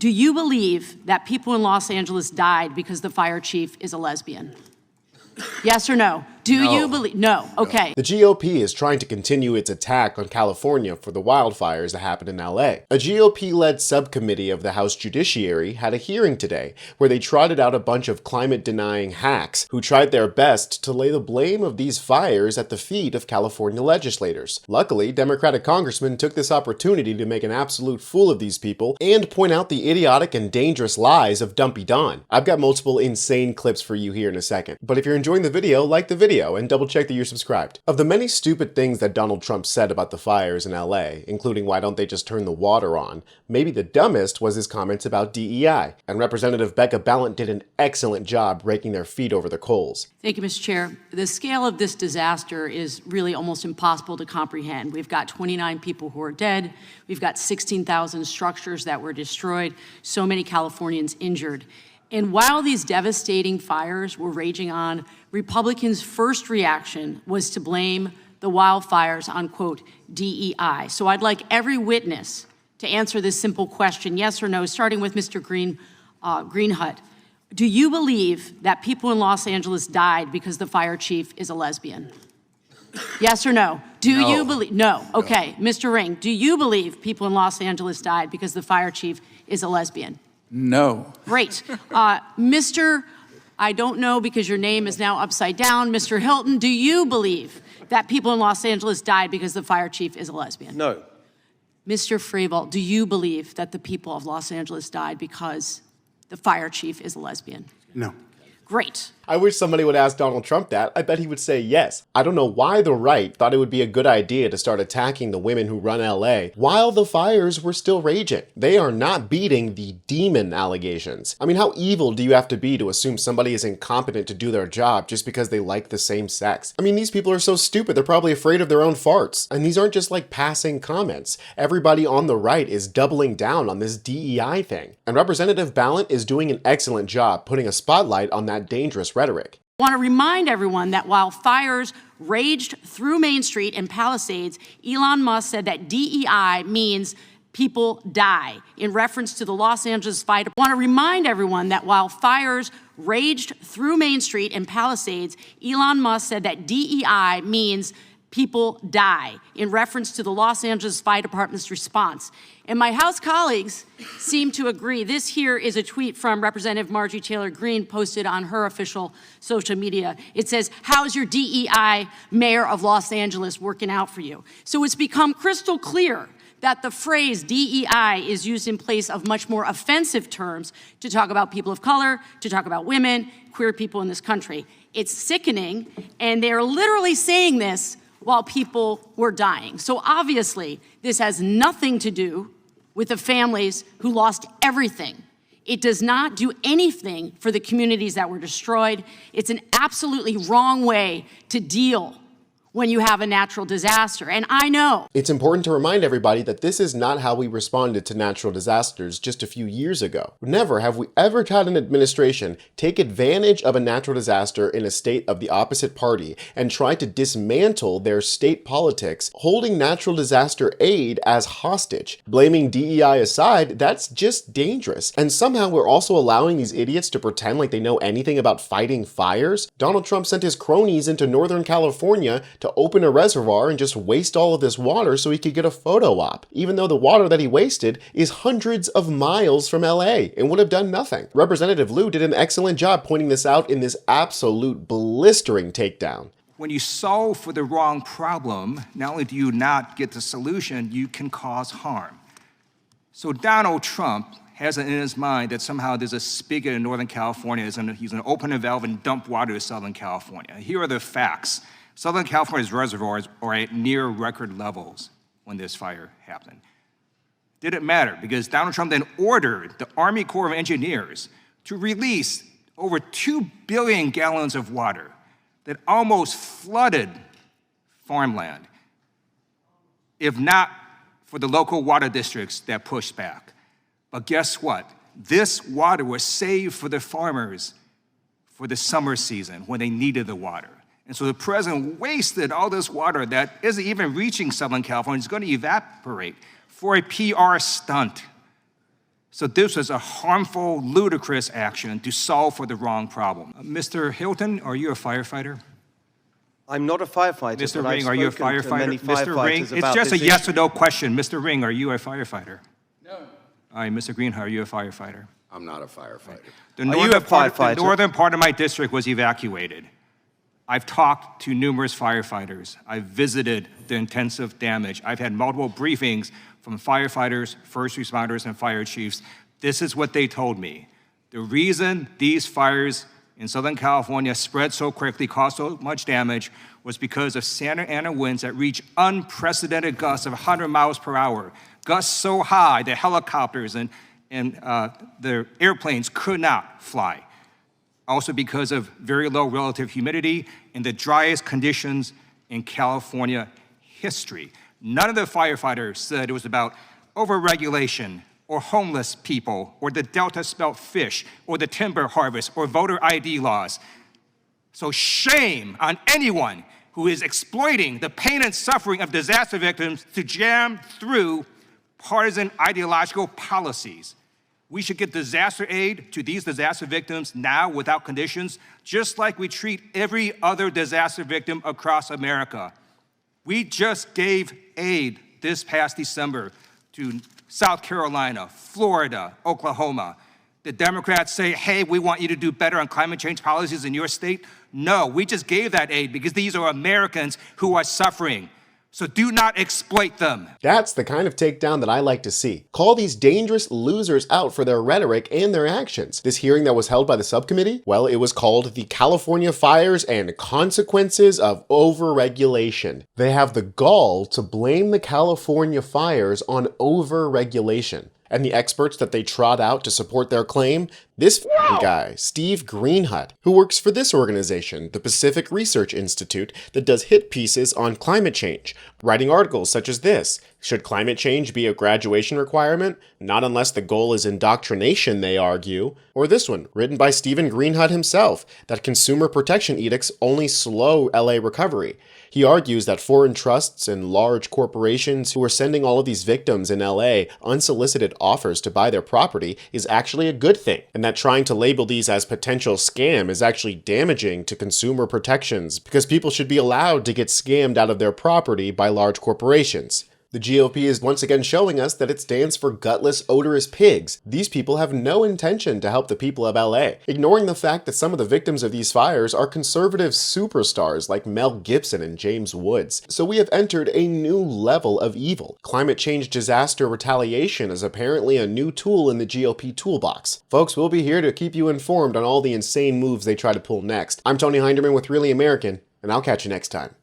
Do you believe that people in Los Angeles died because the fire chief is a lesbian? Yes or no? Do you believe? No. Okay. The GOP is trying to continue its attack on California for the wildfires that happened in LA. A GOP-led subcommittee of the House Judiciary had a hearing today where they trotted out a bunch of climate-denying hacks who tried their best to lay the blame of these fires at the feet of California legislators. Luckily, Democratic congressmen took this opportunity to make an absolute fool of these people and point out the idiotic and dangerous lies of Dumpy Don. I've got multiple insane clips for you here in a second, but if you're enjoying the video, like the video and double check that you're subscribed. Of the many stupid things that Donald Trump said about the fires in LA, including why don't they just turn the water on, maybe the dumbest was his comments about DEI, and Representative Becca Balint did an excellent job raking their feet over the coals. Thank you, Mr. Chair. The scale of this disaster is really almost impossible to comprehend. We've got 29 people who are dead. We've got 16,000 structures that were destroyed, so many Californians injured. And while these devastating fires were raging on, Republicans' first reaction was to blame the wildfires on, quote, DEI. So I'd like every witness to answer this simple question, yes or no, starting with Mr. Greenhut. Do you believe that people in Los Angeles died because the fire chief is a lesbian? Yes or no? Do you believe? No. Okay. Mr. Ring, do you believe people in Los Angeles died because the fire chief is a lesbian? No. Great. Mr. I don't know because your name is now upside down. Mr. Hilton, do you believe that people in Los Angeles died because the fire chief is a lesbian? No. Mr. Fravel, do you believe that the people of Los Angeles died because the fire chief is a lesbian? No. Great. I wish somebody would ask Donald Trump that. I bet he would say yes. I don't know why the right thought it would be a good idea to start attacking the women who run LA while the fires were still raging. They are not beating the demon allegations. I mean, how evil do you have to be to assume somebody is incompetent to do their job just because they like the same sex? I mean, these people are so stupid, they're probably afraid of their own farts. And these aren't just like passing comments. Everybody on the right is doubling down on this DEI thing. And Representative Balint is doing an excellent job putting a spotlight on that dangerous rhetoric. I want to remind everyone that while fires raged through Main Street and Palisades, Elon Musk said that DEI means people die in reference to the Los Angeles fire. I want to remind everyone that while fires raged through Main Street and Palisades, Elon Musk said that DEI means people die in reference to the Los Angeles Fire Department's response. And my House colleagues seem to agree. This here is a tweet from Representative Marjorie Taylor Greene posted on her official social media. It says, how's your DEI mayor of Los Angeles working out for you? So it's become crystal clear that the phrase DEI is used in place of much more offensive terms to talk about people of color, to talk about women, queer people in this country. It's sickening, and they're literally saying this while people were dying. So obviously, this has nothing to do with the families who lost everything. It does not do anything for the communities that were destroyed. It's an absolutely wrong way to deal when you have a natural disaster. And I know it's important to remind everybody that this is not how we responded to natural disasters just a few years ago. Never have we ever had an administration take advantage of a natural disaster in a state of the opposite party and try to dismantle their state politics, holding natural disaster aid as hostage. Blaming DEI aside, that's just dangerous. And somehow we're also allowing these idiots to pretend like they know anything about fighting fires. Donald Trump sent his cronies into Northern California to open a reservoir and just waste all of this water so he could get a photo op, even though the water that he wasted is hundreds of miles from LA and would have done nothing. Representative Liu did an excellent job pointing this out in this absolute blistering takedown. When you solve for the wrong problem, not only do you not get the solution, you can cause harm. So Donald Trump has it in his mind that somehow there's a spigot in Northern California, he's going to open a valve and dump water to Southern California. Here are the facts. Southern California's reservoirs are at near record levels when this fire happened. Didn't matter because Donald Trump then ordered the Army Corps of Engineers to release over 2 billion gallons of water that almost flooded farmland, if not for the local water districts that pushed back. But guess what? This water was saved for the farmers for the summer season when they needed the water. And so the president wasted all this water that isn't even reaching Southern California. It's going to evaporate for a PR stunt. So this was a harmful, ludicrous action to solve for the wrong problem. Mr. Hilton, are you a firefighter? I'm not a firefighter. Mr. but I've Ring, are you a spoken to firefighter? many Mr. Ring, firefighters it's about just a this yes issue. or no question. Mr. Ring, are you a firefighter? No. All right, Mr. Green, are you a firefighter? I'm not a firefighter. The Are you a firefighter? The northern part of my district was evacuated. I've talked to numerous firefighters. I've visited the intensive damage. I've had multiple briefings from firefighters, first responders, and fire chiefs. This is what they told me. The reason these fires in Southern California spread so quickly, caused so much damage, was because of Santa Ana winds that reached unprecedented gusts of 100 miles per hour. Gusts so high that helicopters and the airplanes could not fly. Also because of very low relative humidity and the driest conditions in California history. None of the firefighters said it was about overregulation or homeless people or the Delta smelt fish or the timber harvest or voter ID laws. So shame on anyone who is exploiting the pain and suffering of disaster victims to jam through partisan ideological policies. We should get disaster aid to these disaster victims now without conditions, just like we treat every other disaster victim across America. We just gave aid this past December to South Carolina, Florida, Oklahoma. The Democrats say, hey, we want you to do better on climate change policies in your state. No, we just gave that aid because these are Americans who are suffering. So do not exploit them. That's the kind of takedown that I like to see. Call these dangerous losers out for their rhetoric and their actions. This hearing that was held by the subcommittee, well, it was called the California Fires and Consequences of Overregulation. They have the gall to blame the California fires on overregulation. And the experts that they trot out to support their claim? This guy, Steve Greenhut, who works for this organization, the Pacific Research Institute, that does hit pieces on climate change, writing articles such as this. Should climate change be a graduation requirement? Not unless the goal is indoctrination, they argue. Or this one, written by Stephen Greenhut himself, that consumer protection edicts only slow LA recovery. He argues that foreign trusts and large corporations who are sending all of these victims in LA unsolicited offers to buy their property is actually a good thing, and that trying to label these as potential scam is actually damaging to consumer protections because people should be allowed to get scammed out of their property by large corporations. The GOP is once again showing us that it stands for gutless, odorous pigs. These people have no intention to help the people of LA, ignoring the fact that some of the victims of these fires are conservative superstars like Mel Gibson and James Woods. So we have entered a new level of evil. Climate change disaster retaliation is apparently a new tool in the GOP toolbox. Folks, we'll be here to keep you informed on all the insane moves they try to pull next. I'm Tony Hinderman with Really American, and I'll catch you next time.